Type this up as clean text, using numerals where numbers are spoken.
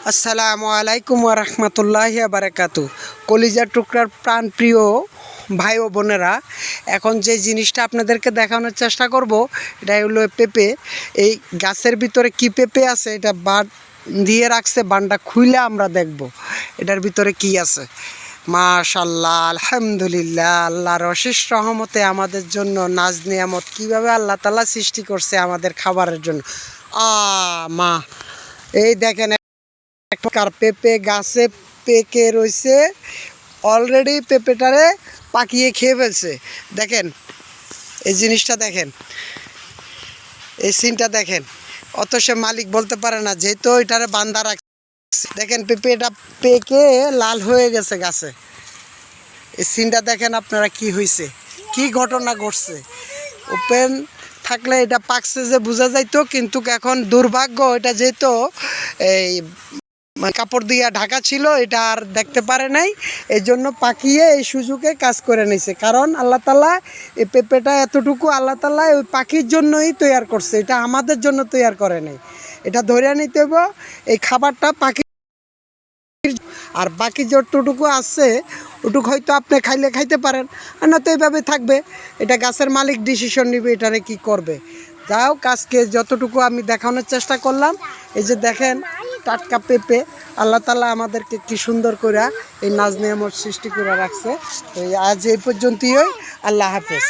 আসসালামু আলাইকুম ওয়া রাহমাতুল্লাহি ওয়া বারাকাতু। কলিজার টুকরার প্রাণপ্রিয় ভাই ও বোনেরা, এখন যে জিনিসটা আপনাদেরকে দেখানোর চেষ্টা করব, এটা হলো পেঁপে। এই গাছের ভিতরে কি পেঁপে আছে এটা বান দিয়ে রাখছে, বানটা খুইলে আমরা দেখব এটার ভিতরে কি আছে। মাশাআল্লাহ, আলহামদুলিল্লাহ, আল্লাহর অশেষ রহমতে আমাদের জন্য নাজ নিয়ামত কীভাবে আল্লাহ তাআলা সৃষ্টি করছে আমাদের খাবারের জন্য। মা, এই দেখেন পেঁপে গাছে পেকে রয়েছে, অলরেডি পেঁপেটারে পাকিয়ে খেয়ে ফেলছে। দেখেন এই জিনিসটা, দেখেন এই সিনটা দেখেন। অত সে মালিক বলতে পারে না, যেহেতু এটারে বান্ধা রাখছে। দেখেন পেঁপেটা পেকে লাল হয়ে গেছে গাছে। এই সিনটা দেখেন আপনারা, কি হয়েছে, কি ঘটনা ঘটছে। ওপেন থাকলে এটা পাকছে যে বোঝা যাইতো, কিন্তু এখন দুর্ভাগ্য, এটা যেহেতু এই কাপড় দিয়া ঢাকা ছিল, এটা আর দেখতে পারে নাই, এই জন্য পাকিয়ে এই সুযোগে কাজ করে নিছে। কারণ আল্লাহ তাআলা এই পেঁপেটা এতটুকু আল্লাহ তাআলা ওই পাখির জন্যই তৈরি করছে, এটা আমাদের জন্য তৈরি করে নাই। এটা ধরে নিতে হবে এই খাবারটা পাখি। আর বাকি যতটুকু আছে ওটুকু হয়তো আপনি খাইলে খাইতে পারেন, আর না তো এইভাবে থাকবে। এটা গাছের মালিক ডিসিশন নিবে এটারে কি করবে। যাও, কাজকে যতটুকু আমি দেখানোর চেষ্টা করলাম। এই যে দেখেন টাটকা পেঁপে, আল্লাহ তাআলা আমাদেরকে কি সুন্দর করে এই নাজ নিয়ামত সৃষ্টি করে রাখছে। আজ এই পর্যন্তই, আল্লাহ হাফেজ।